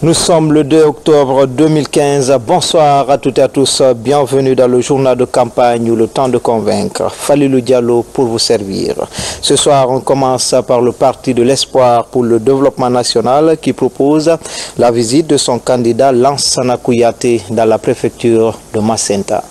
Nous sommes le 2 octobre 2015. Bonsoir à toutes et à tous. Bienvenue dans le journal de campagne ou le temps de convaincre. Falilou Diallo pour vous servir. Ce soir, on commence par le Parti de l'Espoir pour le développement national qui propose la visite de son candidat Lansana Kouyaté dans la préfecture de Macenta.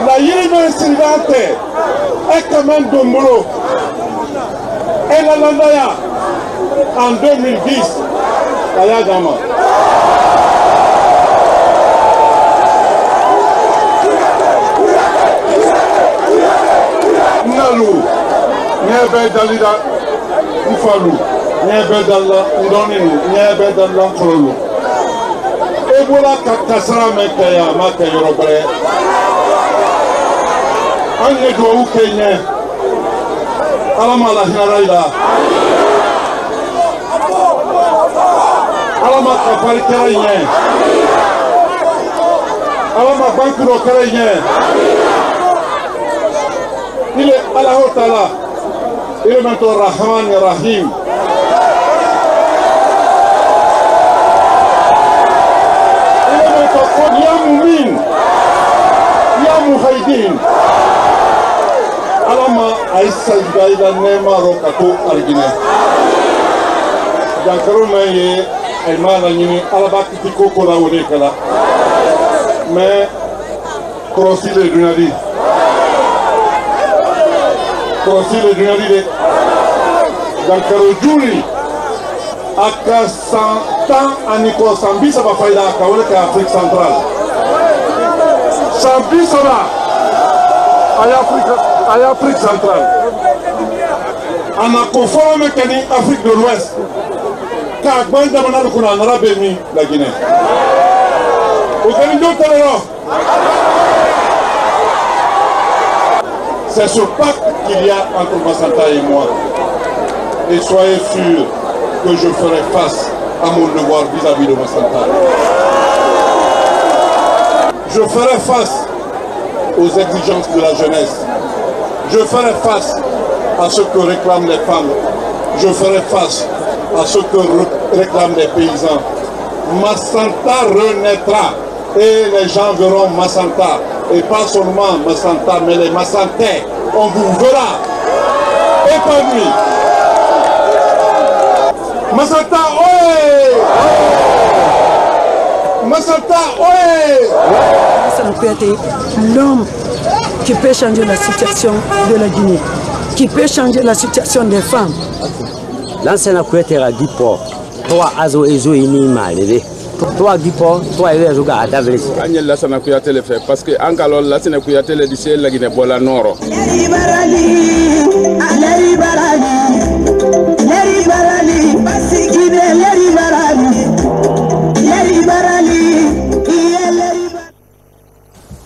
La Yémen Sylvante est quand même Dombolo et la Landaya en 2010 Kaya Gama. Nalou, Nyebe Dalida Ufalou, Nyebe Dalla Ndoninu, Nyebe Dalla Kololu. Ebola Kakasra Mekaya Makayorobre. Anye do Kenya. Alama la Hinaraida. Alama Kapari Karayen. Alama Bankuro Karayen. Il est Allah Ta'ala. Il est maintenant Rahman et Rahim. Il est maintenant Yamoumin. Yamouhaïdin. Alama Aïssa Ibaïda Nema Rokato Argine. Jankaro Maye, Aïmana Nini, Alabaki Tiko Kona Onekala. Mais, Krossi le Dunadi. Krossi le Dunadi. Jankaro Juri. Aka 100 ans, Aniko Sambi, ça va faire la Kaole qui est Afrique centrale. Sambi, ça va. À l'Afrique centrale. On a conformé Afrique de l'Ouest. Car quand on a béni la Guinée. C'est ce pacte qu'il y a entre Massanta et moi. Et soyez sûrs que je ferai face à mon devoir vis-à-vis de Massanta. Je ferai face aux exigences de la jeunesse. Je ferai face à ce que réclament les femmes. Je ferai face à ce que réclament les paysans. Massanta renaîtra et les gens verront Massanta. Et pas seulement Massanta, mais les Massantais. On vous verra épanoui. Massanta, ouais! Massanta, ouais! Lansana Kouyaté, l'homme qui peut changer la situation de la Guinée, qui peut changer la situation des femmes. Lansana Kouyaté a dit pour toi, Azo Ezo Ini Malé. Toi, Gipo, toi, Ezo Adavris. Agnel Lansana Kouyaté le fait parce que Angalol Lansana Kouyaté le dit la Guinée Bola Noro.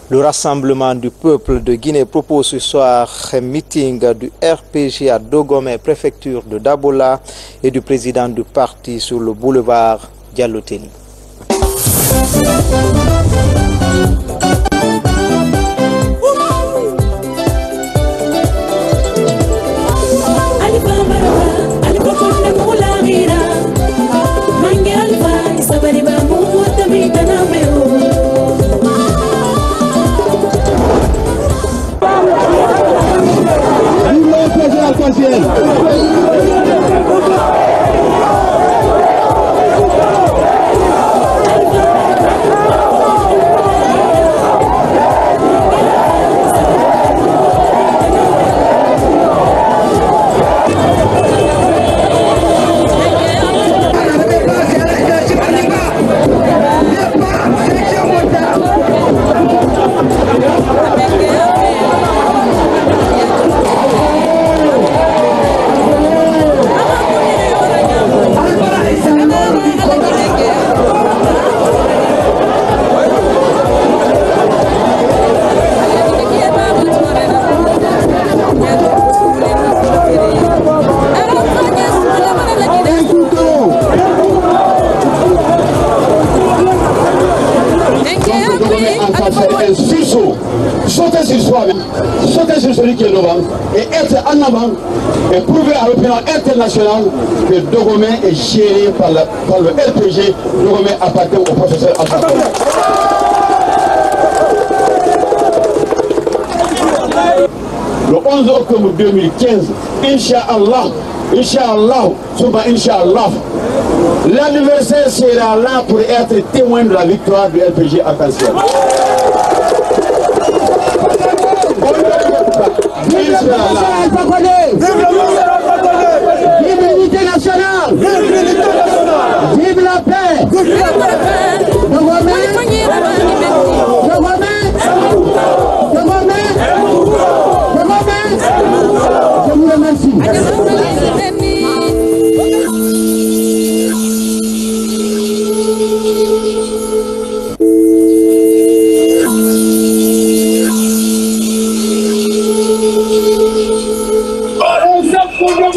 Le Rassemblement du peuple de Guinée propose ce soir un meeting du RPG à Dogomé, préfecture de Dabola, et du président du parti sur le boulevard Diallo-Téli. Sauter sur soi-même, sauter sur celui qui est devant et être en avant et prouver à l'opinion internationale que Dogomé est géré par le RPG. Dogomé appartient au professeur Alpha. Le 11 octobre 2015, Inch'Allah, l'adversaire sera là pour être témoin de la victoire du RPG Arc-en-Ciel. Vive l'unité nationale! Vive la paix! Je vous remercie.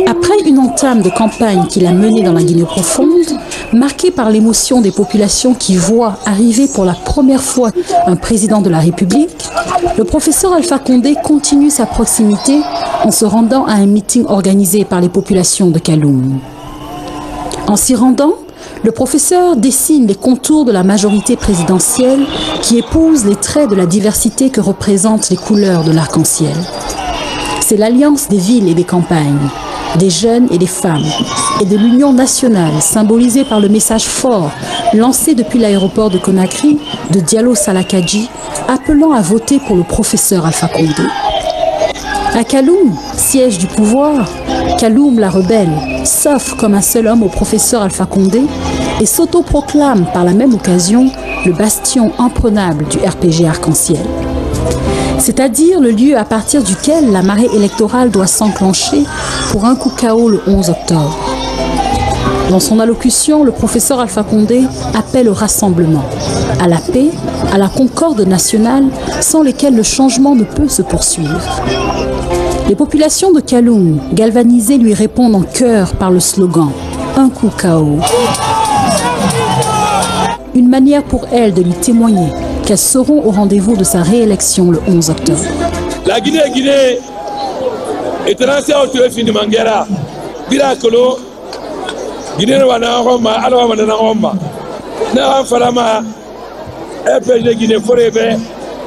Après une entame de campagne qu'il a menée dans la Guinée profonde, Marqué par l'émotion des populations qui voient arriver pour la première fois un président de la République, le professeur Alpha Condé continue sa proximité en se rendant à un meeting organisé par les populations de Kaloum. En s'y rendant, le professeur dessine les contours de la majorité présidentielle qui épouse les traits de la diversité que représentent les couleurs de l'arc-en-ciel. C'est l'alliance des villes et des campagnes, des jeunes et des femmes, et de l'union nationale symbolisée par le message fort lancé depuis l'aéroport de Conakry de Diallo Salakadji, appelant à voter pour le professeur Alpha Condé. À Kaloum, siège du pouvoir, Kaloum la rebelle s'offre comme un seul homme au professeur Alpha Condé et s'autoproclame par la même occasion le bastion imprenable du RPG Arc-en-Ciel. C'est-à-dire le lieu à partir duquel la marée électorale doit s'enclencher pour un coup KO le 11 octobre. Dans son allocution, le professeur Alpha Condé appelle au rassemblement, à la paix, à la concorde nationale, sans lesquelles le changement ne peut se poursuivre. Les populations de Kaloum, galvanisées, lui répondent en chœur par le slogan « Un coup KO ». Une manière pour elles de lui témoigner qu'elles seront au rendez-vous de sa réélection le 11 octobre. La Guinée est lancée au téléphone de Manguera. Biracolo, Guinée wana Roma, alors wana Roma. Na farama RPG Guinée forever.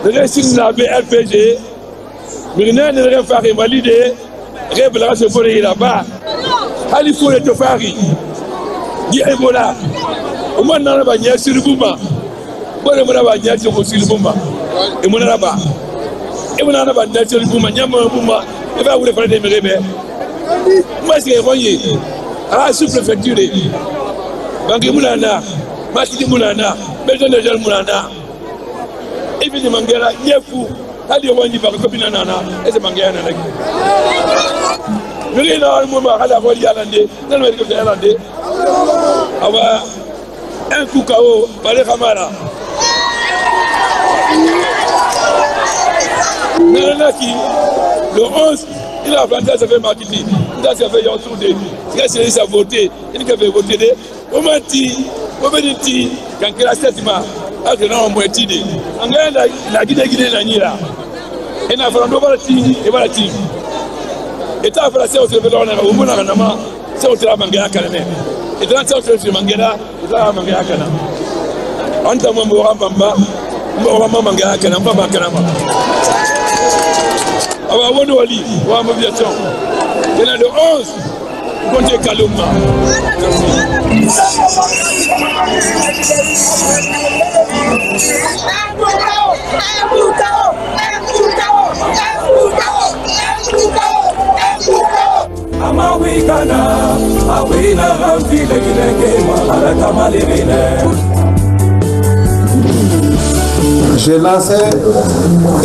Le signe la RPG. Mais n'a ne faire valider. Rebla se forer là-bas. Ali faut le tofari. Di Ebola. Au moins dans la bannière sur le Bouma. Bon, on a bannière sur le Bouma. Et mon là-bas. Et mon là-bas sur le Bouma. Nyama Bouma. Et va vous le faire des mérébés. Moi, c'est Royer. Ah, sous-préfecture. Banque Moulana. Massi Moulana. Maison de Jean Moulana. Et puis, Mangela, Yefou. Hadi Royer par copine Nana. Et c'est Mangela. Je vais là, le moment à la Royer Alandé. Non, mais que c'est Alandé. Un coup KO par les Kamara. Le 11, il a planté, ça fait marquer. Il a fait un tour de. Il a voté. Il a fait voter. Au menti, au bénéti, quand il a 7 mois, il a un moitié. En gagnant la Guinée, la Nira. Il a fait un nouveau team et voilà team. Et tu as fait la séance de l'honneur au Mounanama, c'est au travail de la Canada. Et dans cette séance de Mangera, il a Mangera Kana. En tant que Moramba, Moramba Mangera Kana, pas Makanama. Alors, on doit lire, on va me dire ça. Il y a le 11, contre Kalouma. J'ai lancé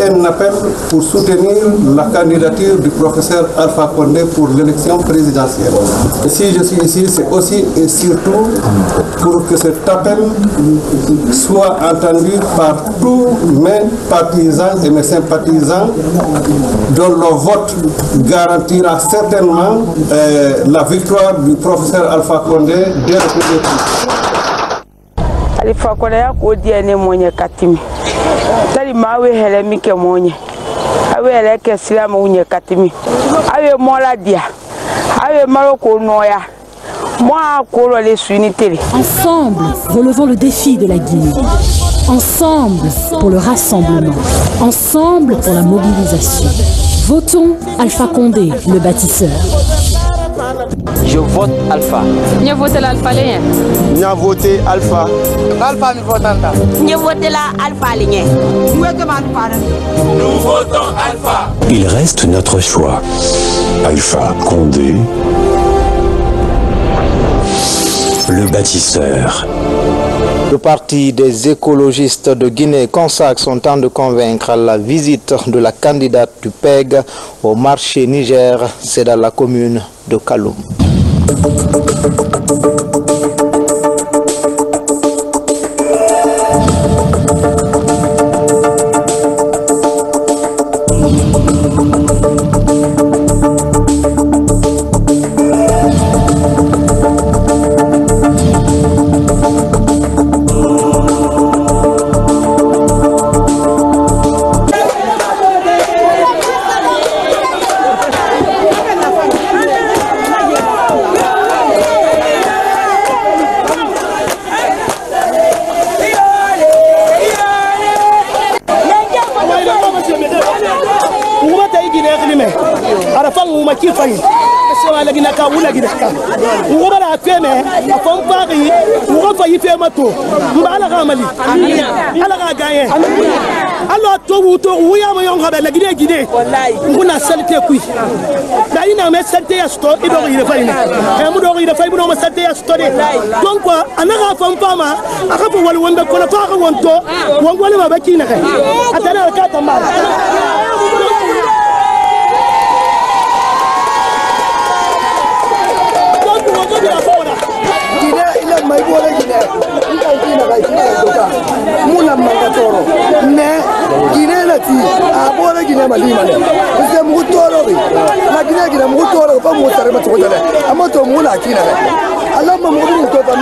un appel pour soutenir la candidature du professeur Alpha Condé pour l'élection présidentielle. Et si je suis ici, c'est aussi et surtout pour que cet appel soit entendu par tous mes partisans et mes sympathisants, dont le vote garantira certainement la victoire du professeur Alpha Condé dès le premier tour. Alpha Condé a dit que je katimi. Tali mawe hele mike monye. Awe hele ke sila mounye katimi. Awe mola dia. Awe maroko noya. Moi kolo les sunitele. Ensemble, relevons le défi de la Guinée. Ensemble pour le rassemblement. Ensemble pour la mobilisation. Votons Alpha Condé, le bâtisseur. Je vote Alpha. Je vote l'Alpha Ligné. Je vote Alpha. Alpha mi votanta. Je vote la Alpha Ligné. Nous votons Alpha. Il reste notre choix. Alpha Condé, le bâtisseur. Le parti des écologistes de Guinée consacre son temps de convaincre à la visite de la candidate du PEG au marché Niger, c'est dans la commune de Kaloum. qui faillit. C'est la Guinée ou la Guinée. On va la faire, mais à fond Paris, on va faillir faire ma tour. On va la ramener. Elle a gagné. Alors, oui, on va la Guinée. On a saleté qui. Là, il a mis saleté à store, il doit y faire. Et on doit y faire, on va saleté à store. Donc, on a fait un pas mal. On a fait un peu de temps, on a fait un peu de temps. mais Guinée lati abora Guinée malima ne c'est mutoro la Guinée mutoro pas mutare ma tsoda le amato mula kina le Allah ma mudu to ba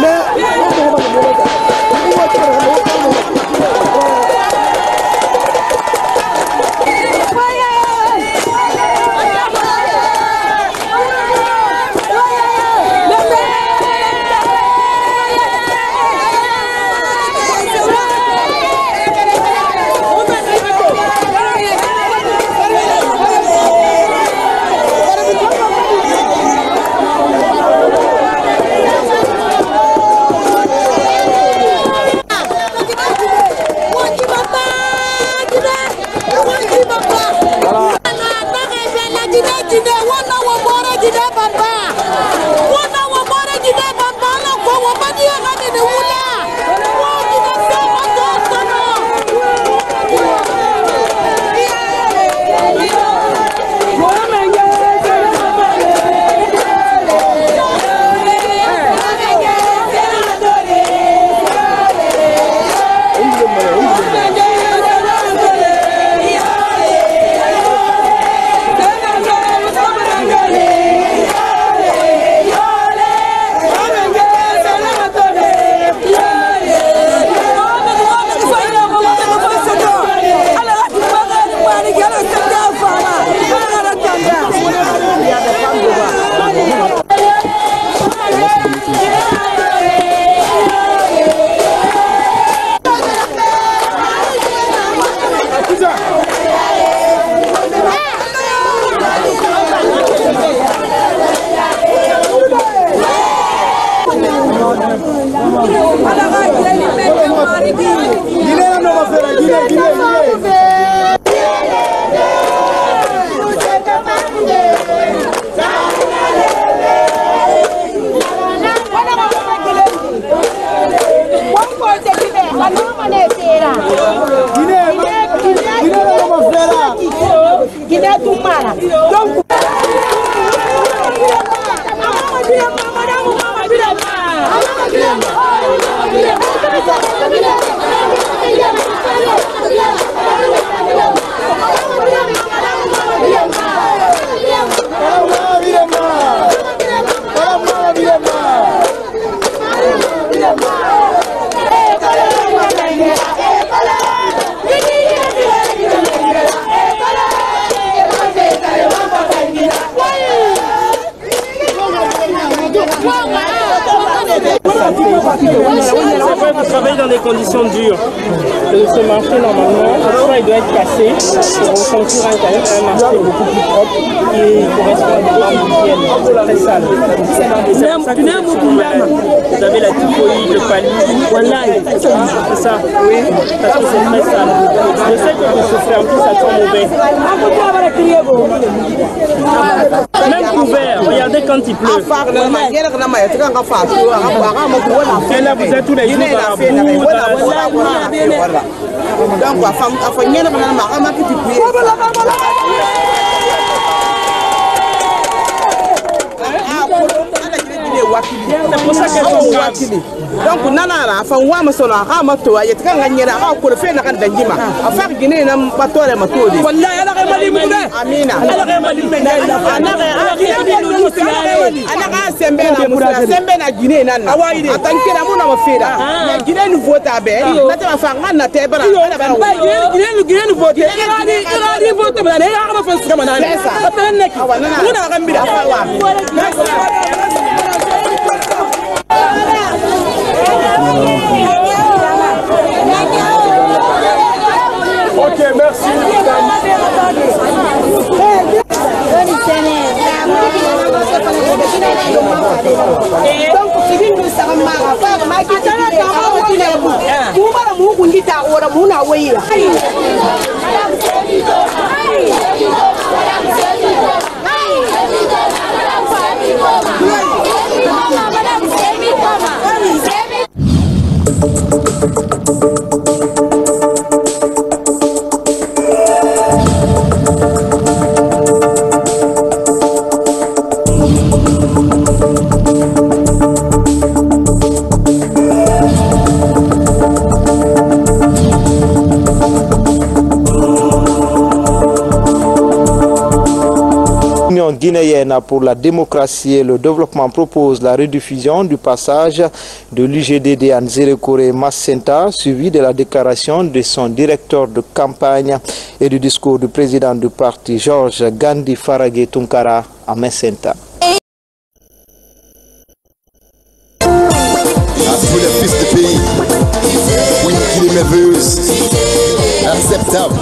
Vous travaillez dans des conditions dures. Ce marché, normalement, soit il doit être cassé pour ressentir un marché beaucoup plus propre qui correspond à des normes d'hygiène très sales. C'est pour ça que vous avez la typhoïde, le paludisme. C'est ça, oui, parce que c'est très sale. Je sais que vous souffrez, en plus ça sent mauvais. Même couvert, regardez quand il pleut. Et là, vous êtes tous les jours dans la boue, c'est pour ça qu'elles sont wakili. Donc nana fa wama sona rama to ayet kan nganyera ka ko fe na kan dangima afar gine na batore matodi wallahi ala ga mali mude amina ala ga mali mude ana ga sembe na musa sembe na gine nana atankira mu na mafira ya gine nu vota be na ta fa ngana te bara gine nu vota iradi vota ba ne ya ga fa skama na ne muna ga mbira Ok, merci. L'Union guinéenne pour la démocratie et le développement propose la rediffusion du passage de l'UGDD à Nzerekore Massenta, suivi de la déclaration de son directeur de campagne et du discours du président du parti Georges Gandhi Faragé Tunkara à Massenta. À tous les fils du pays, oui, qu'il est merveilleuse, acceptable.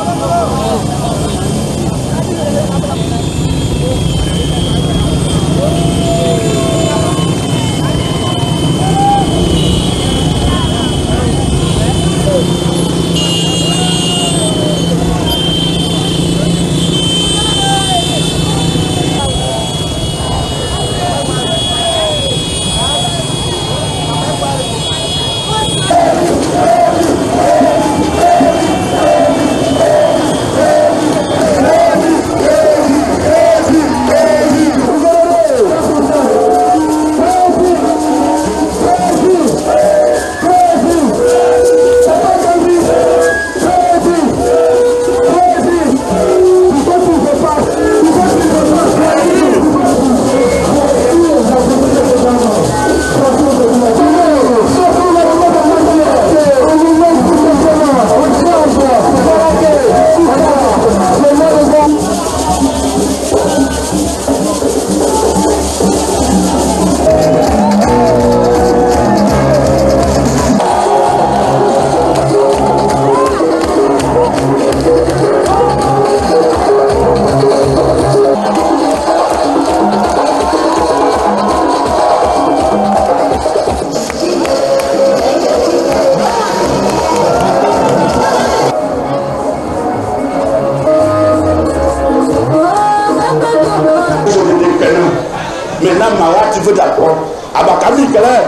Maintenant, Mara, tu veux d'accord. Abakami Keller,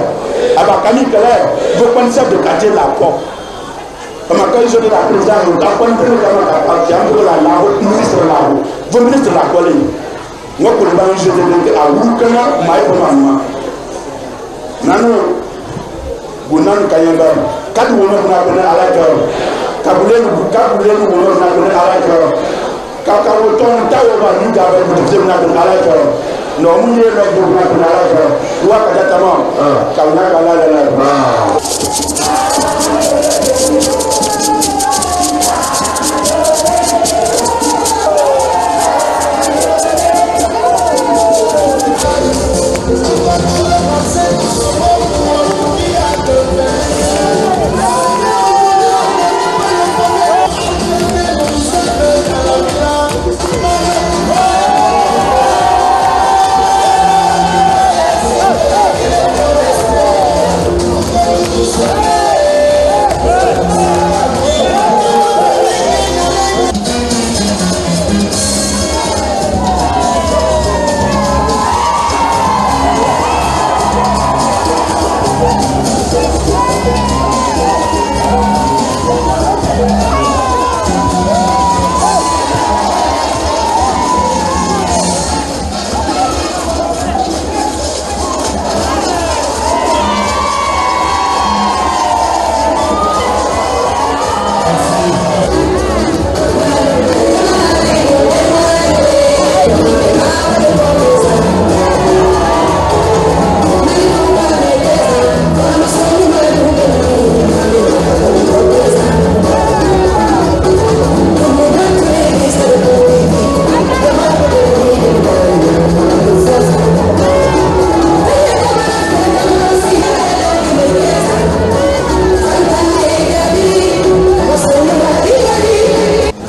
vous pensez de quartier la porte. Comme quand je dis la présidente, vous comprenez la ministre de la route, vous ministre de la colline. Moi, pour le moment, je dis à Wukana, Maïkomama. Nano, Bounan Kayamba, quand vous n'avez à la cœur, Kaboulé, vous n'avez à la cœur. Kakawoton, Tawa, nous avons à la cœur. Non, nous sommes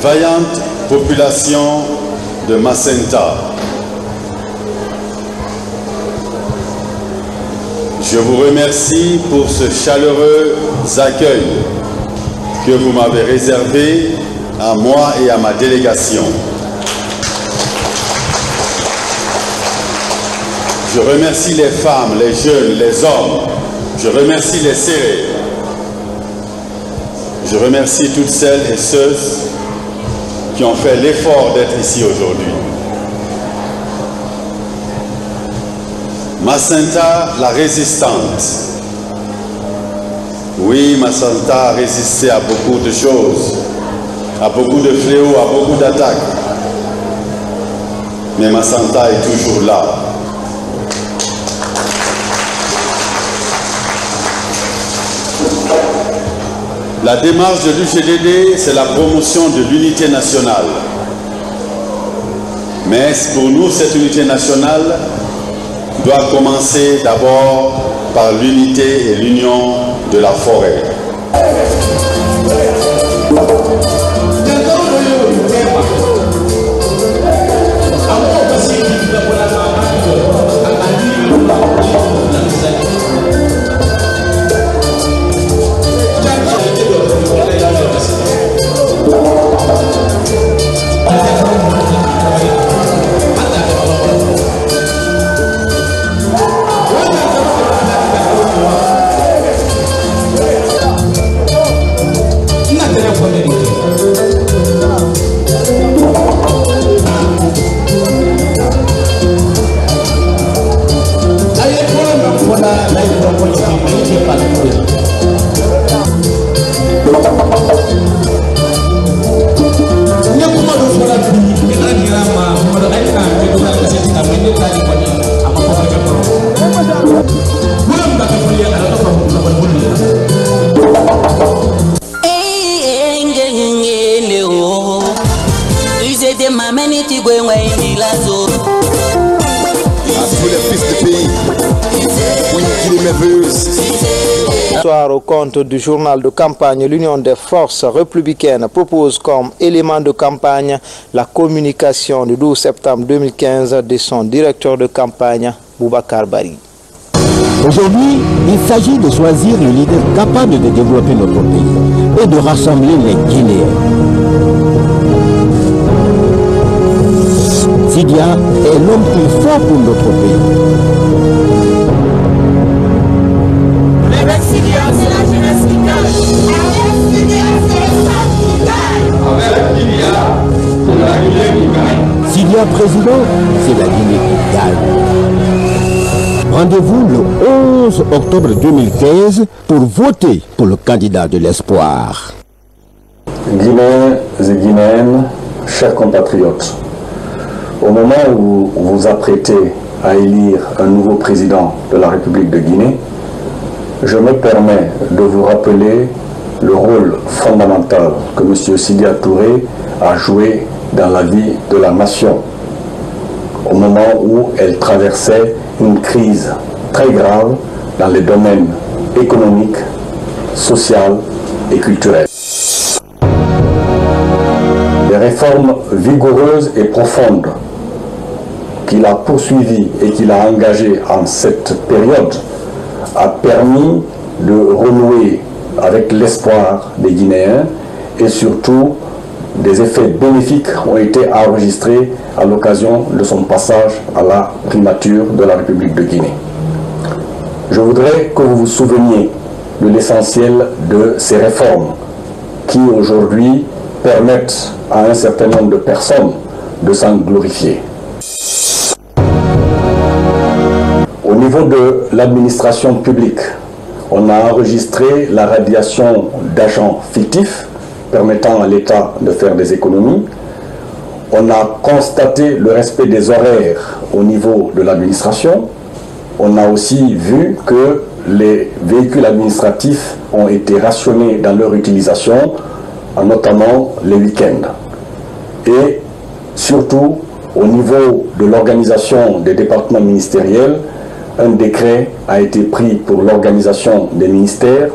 Vaillante population de Massenta, Je vous remercie pour ce chaleureux accueil que vous m'avez réservé à moi et à ma délégation. Je remercie les femmes, les jeunes, les hommes. Je remercie les serrés. Je remercie toutes celles et ceux qui ont fait l'effort d'être ici aujourd'hui. Macenta, la résistante. Oui, Macenta a résisté à beaucoup de choses, à beaucoup de fléaux, à beaucoup d'attaques. Mais Macenta est toujours là. La démarche de l'UGDD, c'est la promotion de l'unité nationale. Mais pour nous, cette unité nationale doit commencer d'abord par l'unité et l'union de la forêt. Au compte du journal de campagne, l'Union des forces républicaines propose comme élément de campagne la communication du 12 septembre 2015 de son directeur de campagne, Boubacar Bari. Aujourd'hui, il s'agit de choisir le leader capable de développer notre pays et de rassembler les Guinéens. Sidia est l'homme plus fort pour notre pays. Sidia président, c'est la Guinée qui gagne. Rendez-vous le 11 octobre 2015 pour voter pour le candidat de l'espoir. Guinéens et Guinéennes, chers compatriotes, au moment où vous vous apprêtez à élire un nouveau président de la République de Guinée, je me permets de vous rappeler le rôle fondamental que M. Sidia Touré a joué dans la vie de la nation, au moment où elle traversait une crise très grave dans les domaines économiques, social et culturel. Les réformes vigoureuses et profondes qu'il a poursuivies et qu'il a engagées en cette période a permis de renouer avec l'espoir des Guinéens et surtout des effets bénéfiques ont été enregistrés à l'occasion de son passage à la primature de la République de Guinée. Je voudrais que vous vous souveniez de l'essentiel de ces réformes qui aujourd'hui permettent à un certain nombre de personnes de s'en glorifier. Au niveau de l'administration publique, on a enregistré la radiation d'agents fictifs permettant à l'État de faire des économies. On a constaté le respect des horaires au niveau de l'administration. On a aussi vu que les véhicules administratifs ont été rationnés dans leur utilisation, notamment les week-ends. Et surtout, au niveau de l'organisation des départements ministériels, un décret a été pris pour l'organisation des ministères,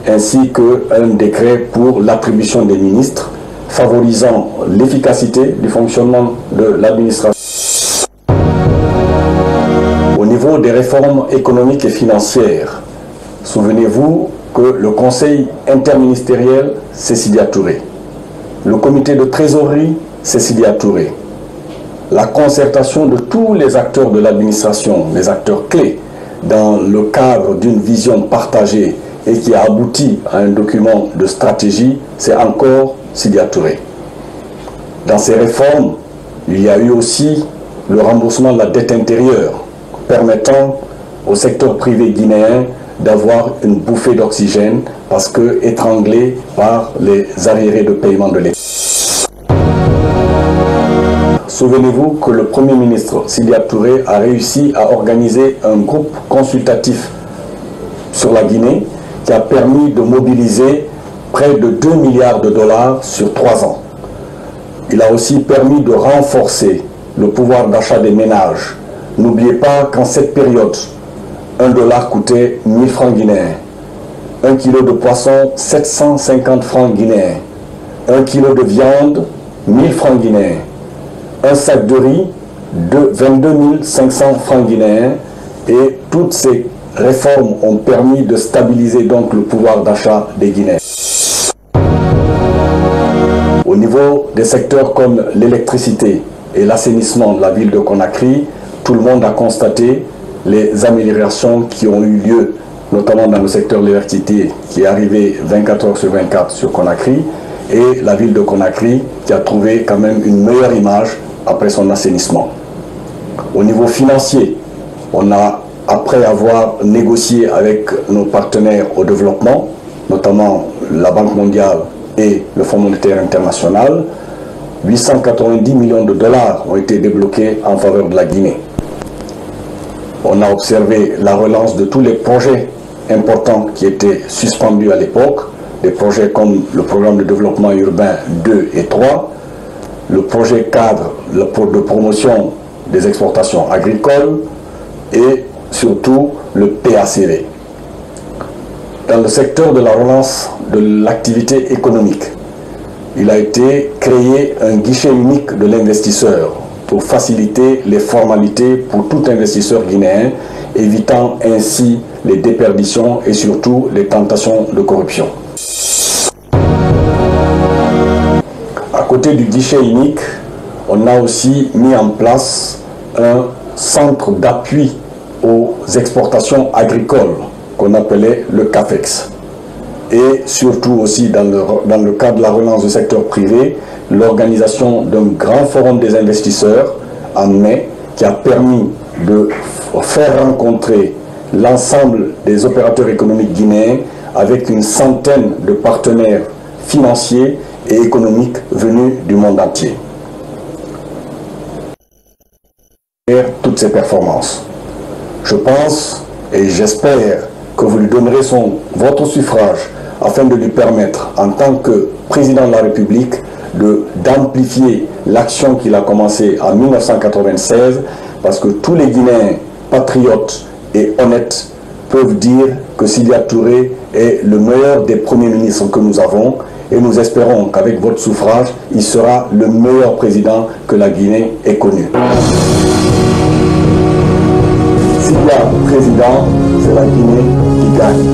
ainsi qu'un décret pour l'attribution des ministres, favorisant l'efficacité du fonctionnement de l'administration. Au niveau niveau des réformes économiques et financières, souvenez-vous que le Conseil interministériel, c'est Sidya Touré. Le comité de trésorerie, c'est Sidya Touré. La concertation de tous les acteurs de l'administration, les acteurs clés, dans le cadre d'une vision partagée et qui a abouti à un document de stratégie, c'est encore Sidya Touré. Dans ces réformes, il y a eu aussi le remboursement de la dette intérieure, permettant au secteur privé guinéen d'avoir une bouffée d'oxygène parce que étranglé par les arriérés de paiement de l'État. Souvenez-vous que le Premier ministre Sidya Touré a réussi à organiser un groupe consultatif sur la Guinée qui a permis de mobiliser près de 2 milliards de dollars sur 3 ans. Il a aussi permis de renforcer le pouvoir d'achat des ménages. N'oubliez pas qu'en cette période, 1 dollar coûtait 1000 francs guinéens. 1 kilo de poisson, 750 francs guinéens. 1 kilo de viande, 1000 francs guinéens. Un sac de riz, de 22 500 francs guinéens. Et toutes ces réformes ont permis de stabiliser donc le pouvoir d'achat des Guinéens. Au niveau des secteurs comme l'électricité et l'assainissement de la ville de Conakry, tout le monde a constaté les améliorations qui ont eu lieu, notamment dans le secteur de l'électricité qui est arrivé 24 heures sur 24 sur Conakry, et la ville de Conakry qui a trouvé quand même une meilleure image après son assainissement. Au niveau financier, on a, après avoir négocié avec nos partenaires au développement, notamment la Banque mondiale et le Fonds monétaire international, 890 millions de dollars ont été débloqués en faveur de la Guinée. On a observé la relance de tous les projets importants qui étaient suspendus à l'époque, des projets comme le programme de développement urbain 2 et 3, le projet cadre de promotion des exportations agricoles et surtout le PACV. Dans le secteur de la relance de l'activité économique, il a été créé un guichet unique de l'investisseur pour faciliter les formalités pour tout investisseur guinéen, évitant ainsi les déperditions et surtout les tentations de corruption. À côté du guichet unique, on a aussi mis en place un centre d'appui aux exportations agricoles qu'on appelait le CAFEX. Et surtout aussi dans le cadre de la relance du secteur privé, l'organisation d'un grand forum des investisseurs en mai qui a permis de faire rencontrer l'ensemble des opérateurs économiques guinéens avec une centaine de partenaires financiers et économiques venus du monde entier. Toutes ces performances. Je pense et j'espère que vous lui donnerez votre suffrage afin de lui permettre, en tant que président de la République, d'amplifier l'action qu'il a commencée en 1996, parce que tous les Guinéens patriotes et honnêtes peuvent dire que Sidya Touré est le meilleur des premiers ministres que nous avons, et nous espérons qu'avec votre suffrage, il sera le meilleur président que la Guinée ait connu. Sidya président, c'est la Guinée qui gagne.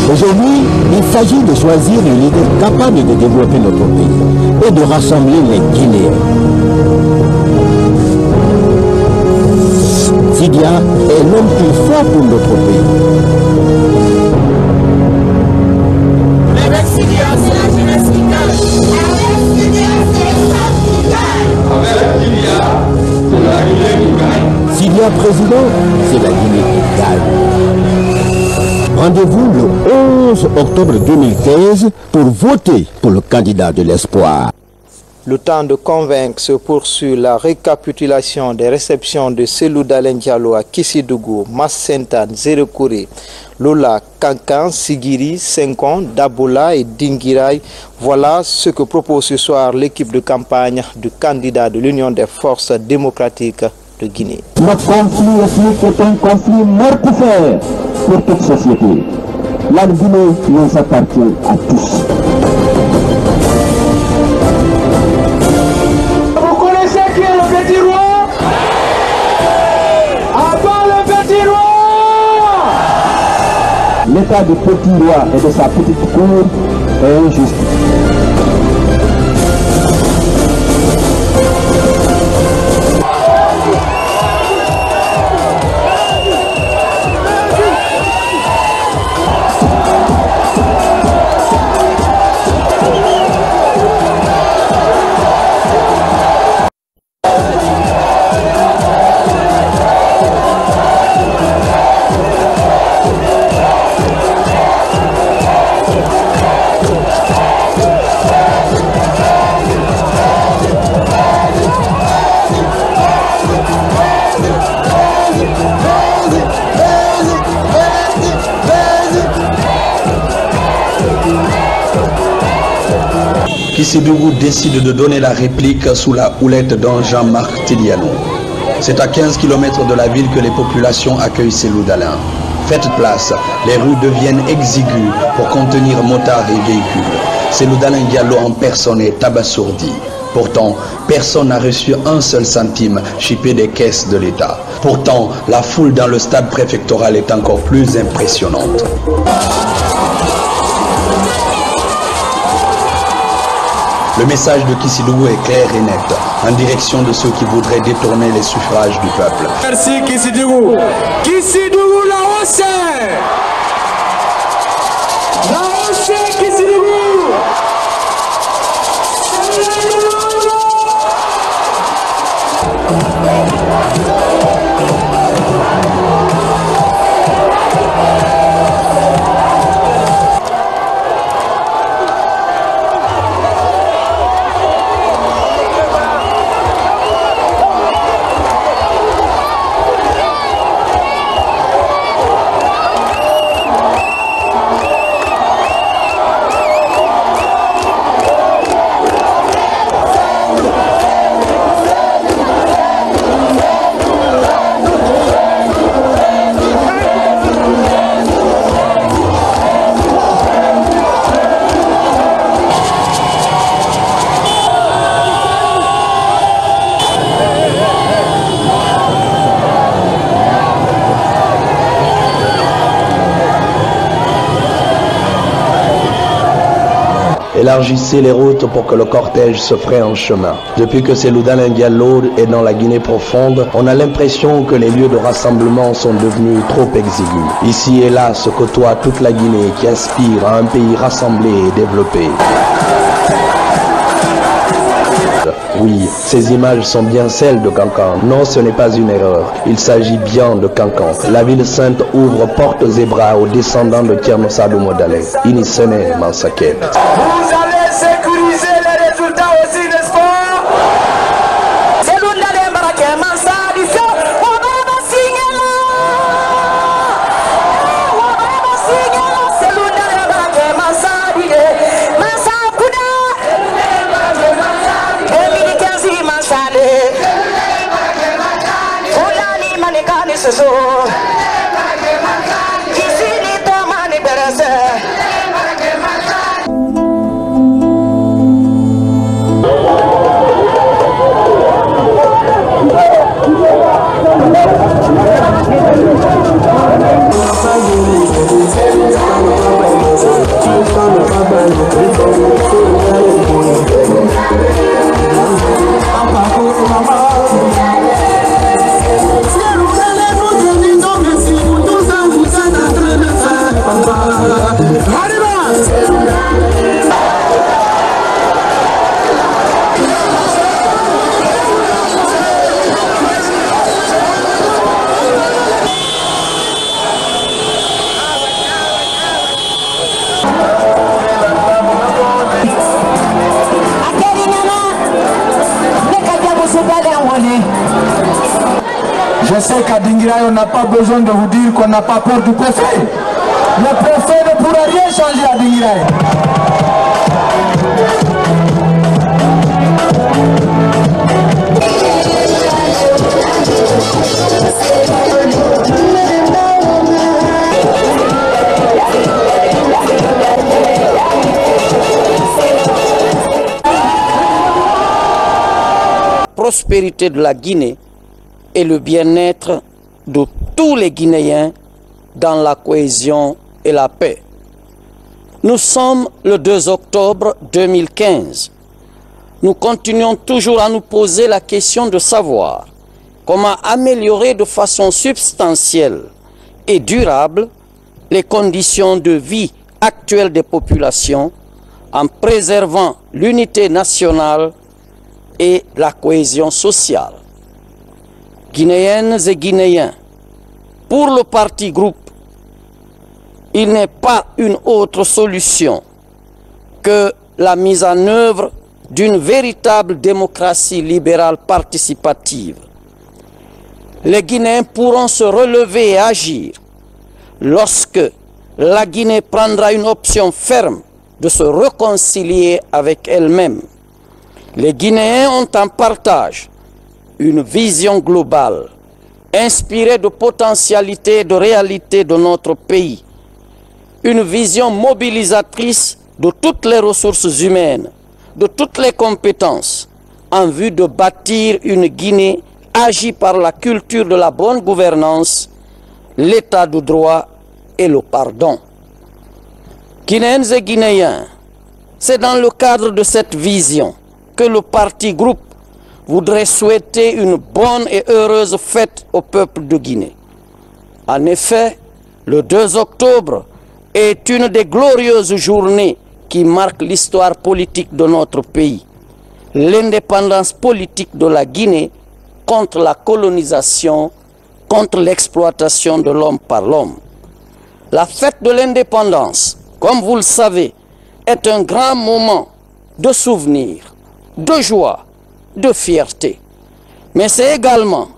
Aujourd'hui, il s'agit de choisir un leader capable de développer notre pays et de rassembler les Guinéens. Sidya est l'homme qu'il faut pour notre pays. Avec Sidya, c'est la jeunesse qui gagne. Avec Sidya, c'est l'État qui gagne. Avec Sidya, c'est la Guinée qui gagne. Sidya président, c'est la Guinée qui gagne. Rendez-vous le 11 octobre 2015 pour voter pour le candidat de l'espoir. Le temps de convaincre se poursuit. La récapitulation des réceptions de Selou Dalen Diallo à Kissidougou, Massentan, Zérekouré, Lola, Kankan, Sigiri, Senkon, Dabola et Dingirai. Voilà ce que propose ce soir l'équipe de campagne du candidat de l'Union des forces démocratiques de Guinée. Notre conflit ethnique est un conflit mortifère pour toute société. La Guinée nous appartient à tous. Vous connaissez qui est le petit roi? L'état du petit roi et de sa petite cour est injuste. Kissidougou décide de donner la réplique sous la houlette d'un Jean-Marc Tiliano. C'est à 15 km de la ville que les populations accueillent Cellou Dalein. Faites place, les rues deviennent exiguës pour contenir motards et véhicules. Cellou Dalein Diallo en personne est abasourdi. Pourtant, personne n'a reçu un seul centime chippé des caisses de l'État. Pourtant, la foule dans le stade préfectoral est encore plus impressionnante. Le message de Kissidougou est clair et net, en direction de ceux qui voudraient détourner les suffrages du peuple. Merci Kissidougou. Kissidougou la hausse. La hausse Kissidougou. Élargissez les routes pour que le cortège se fraye en chemin. Depuis que Cellou Dalein Diallo est dans la Guinée profonde, on a l'impression que les lieux de rassemblement sont devenus trop exigus. Ici et là se côtoie toute la Guinée qui aspire à un pays rassemblé et développé. Oui, ces images sont bien celles de Kankan. Non, ce n'est pas une erreur. Il s'agit bien de Kankan. La ville sainte ouvre portes et bras aux descendants de Thierno Sadou Modale. Inisene Mansaket. Vous allez sécuriser les résultats aussi, n'est-ce pas? C'est l'une des Maraké Mansa du feu. On va signer là. On va signer là. C'est l'une des Maraké Mansa du feu. Mansa Kouda. Je sais qu'à Dinguiraï, on n'a pas besoin de vous dire qu'on n'a pas peur du préfet. Le préfet ne pourra rien changer à Dinguiraï. Prospérité de la Guinée et le bien-être de tous les Guinéens dans la cohésion et la paix. Nous sommes le 2 octobre 2015. Nous continuons toujours à nous poser la question de savoir comment améliorer de façon substantielle et durable les conditions de vie actuelles des populations en préservant l'unité nationale et la cohésion sociale. Guinéennes et Guinéens, pour le parti groupe, il n'est pas une autre solution que la mise en œuvre d'une véritable démocratie libérale participative. Les Guinéens pourront se relever et agir lorsque la Guinée prendra une option ferme de se réconcilier avec elle-même. Les Guinéens ont en partage une vision globale, inspirée de potentialités et de réalités de notre pays, une vision mobilisatrice de toutes les ressources humaines, de toutes les compétences, en vue de bâtir une Guinée agie par la culture de la bonne gouvernance, l'état de droit et le pardon. Guinéennes et Guinéens, c'est dans le cadre de cette vision que le parti groupe voudrait souhaiter une bonne et heureuse fête au peuple de Guinée. En effet, le 2 octobre est une des glorieuses journées qui marquent l'histoire politique de notre pays. L'indépendance politique de la Guinée contre la colonisation, contre l'exploitation de l'homme par l'homme. La fête de l'indépendance, comme vous le savez, est un grand moment de souvenir, de joie, de fierté. Mais c'est également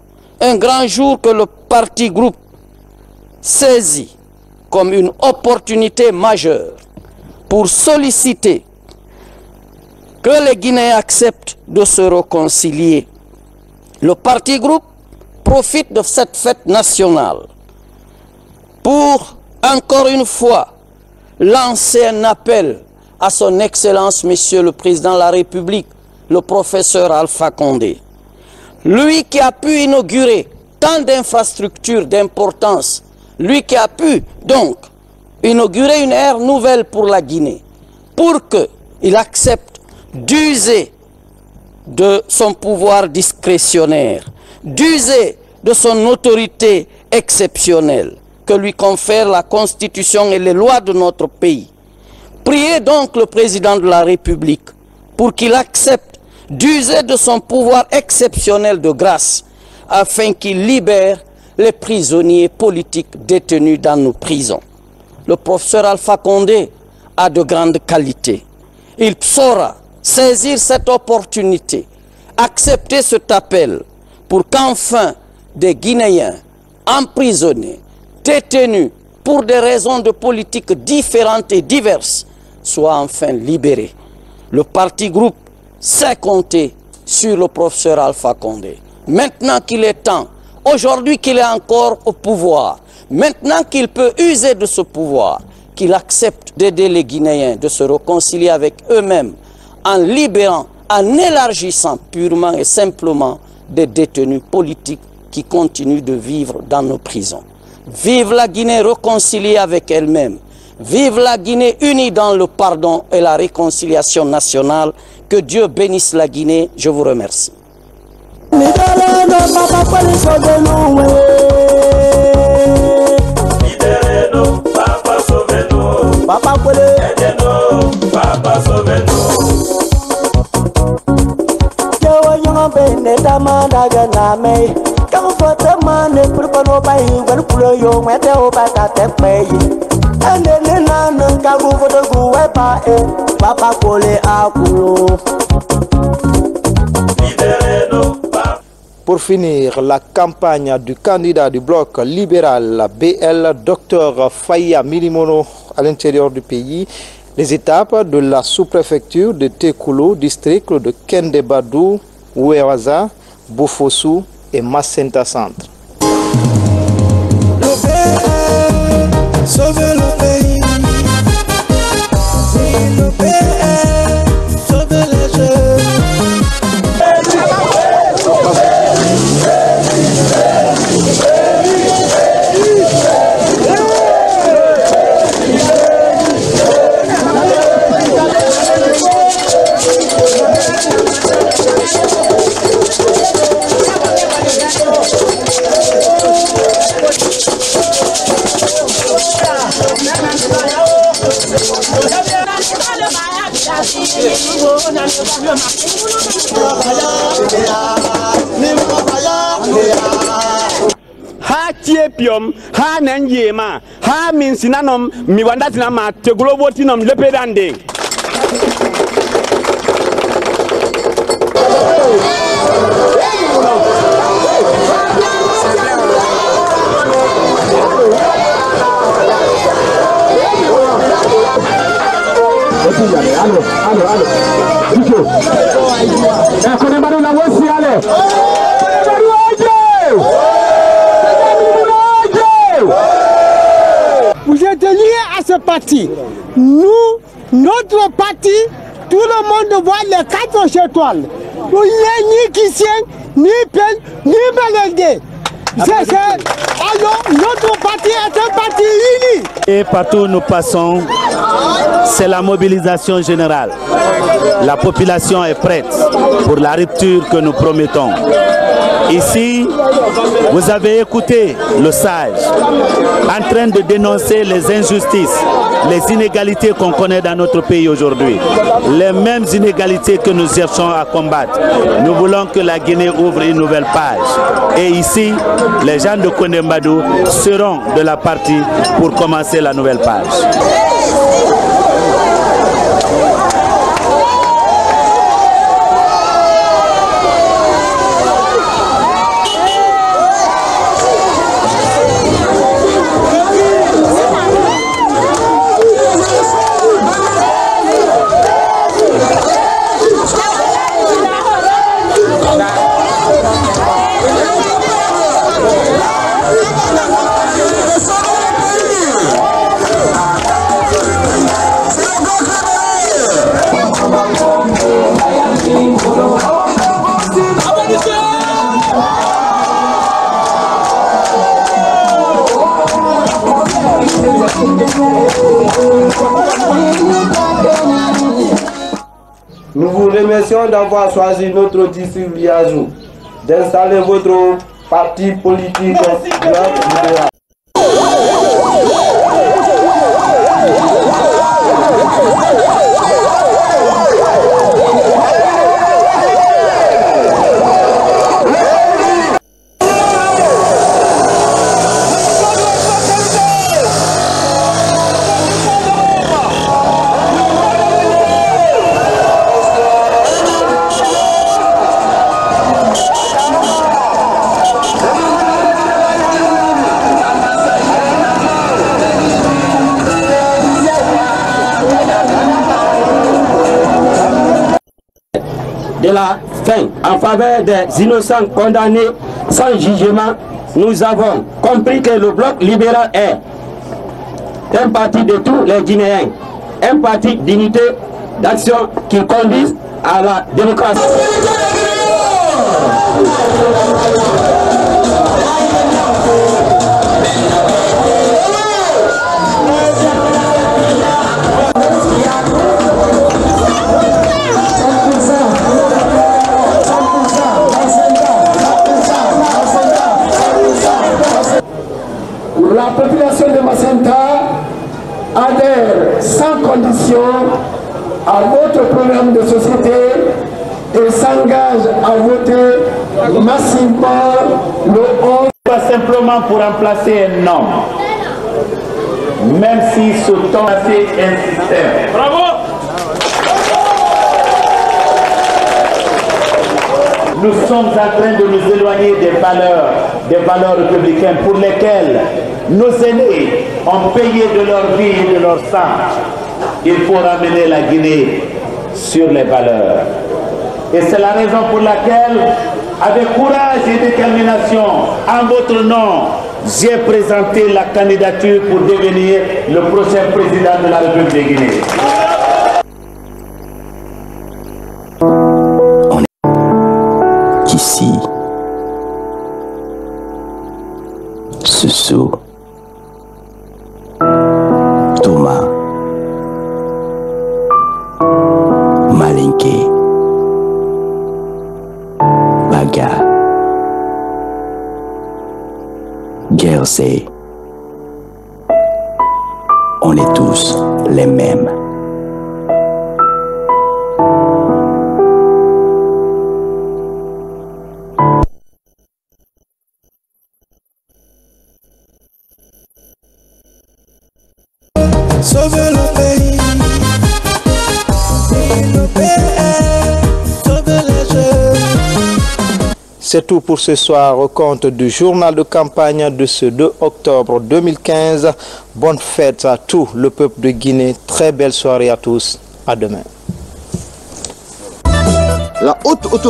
un grand jour que le parti groupe saisit comme une opportunité majeure pour solliciter que les Guinéens acceptent de se réconcilier. Le parti groupe profite de cette fête nationale pour, encore une fois, lancer un appel à son Excellence, Monsieur le Président de la République, le professeur Alpha Condé. Lui qui a pu inaugurer tant d'infrastructures d'importance, lui qui a pu donc inaugurer une ère nouvelle pour la Guinée, pour qu'il accepte d'user de son pouvoir discrétionnaire, d'user de son autorité exceptionnelle que lui confère la Constitution et les lois de notre pays. Priez donc le président de la République pour qu'il accepte d'user de son pouvoir exceptionnel de grâce afin qu'il libère les prisonniers politiques détenus dans nos prisons. Le professeur Alpha Condé a de grandes qualités. Il saura saisir cette opportunité, accepter cet appel pour qu'enfin des Guinéens emprisonnés, détenus pour des raisons de politique différentes et diverses, soient enfin libérés. Le parti groupe sait compter sur le professeur Alpha Condé. Maintenant qu'il est temps, aujourd'hui qu'il est encore au pouvoir, maintenant qu'il peut user de ce pouvoir, qu'il accepte d'aider les Guinéens de se réconcilier avec eux-mêmes en libérant, en élargissant purement et simplement des détenus politiques qui continuent de vivre dans nos prisons. Vive la Guinée réconciliée avec elle-même. Vive la Guinée unie dans le pardon et la réconciliation nationale. Que Dieu bénisse la Guinée. Je vous remercie. Pour finir, la campagne du candidat du bloc libéral BL, Dr Faya Milimono, à l'intérieur du pays, les étapes de la sous-préfecture de Tekoulo, district de Kendebadou, Ouéwaza, Bofossou et Massenta Centre. Sauver le pays, oui, le pays, sauver les jeunes. Ha tiepium, ha nanjema, ha minsinanum, mi wandatinama, te globotinum lepedande. Vous êtes liés à ce parti. Nous, notre parti, tout le monde voit les 4 étoiles. Nous, ni Christian, ni Pen, ni Belédé. Alors, notre parti est un parti uni. Et partout où nous passons, c'est la mobilisation générale. La population est prête pour la rupture que nous promettons. Ici, vous avez écouté le sage en train de dénoncer les injustices, les inégalités qu'on connaît dans notre pays aujourd'hui. Les mêmes inégalités que nous cherchons à combattre. Nous voulons que la Guinée ouvre une nouvelle page. Et ici, les gens de Condé-Mbadou seront de la partie pour commencer la nouvelle page. Nous vous remercions d'avoir choisi notre district Liazou, d'installer votre parti politique libéral. De la fin en faveur des innocents condamnés sans jugement, nous avons compris que le bloc libéral est un parti de tous les Guinéens, un parti d'unité, d'action qui conduise à la démocratie. La population de Macenta adhère sans condition à votre programme de société et s'engage à voter massivement le 11. Pas simplement pour remplacer un homme, même si ce temps a fait un système. Bravo! Nous sommes en train de nous éloigner des valeurs républicaines pour lesquelles nos aînés ont payé de leur vie et de leur sang. Il faut ramener la Guinée sur les valeurs. Et c'est la raison pour laquelle, avec courage et détermination, en votre nom, j'ai présenté la candidature pour devenir le prochain président de la République de Guinée. Ici, Susu, Thomas, Malinké, Baga, Gersey, on est tous les mêmes. sauver le pays. Sauver les jeunes. C'est tout pour ce soir au compte du journal de campagne de ce 2 octobre 2015. Bonne fête à tout le peuple de Guinée. Très belle soirée à tous. À demain. La haute autorité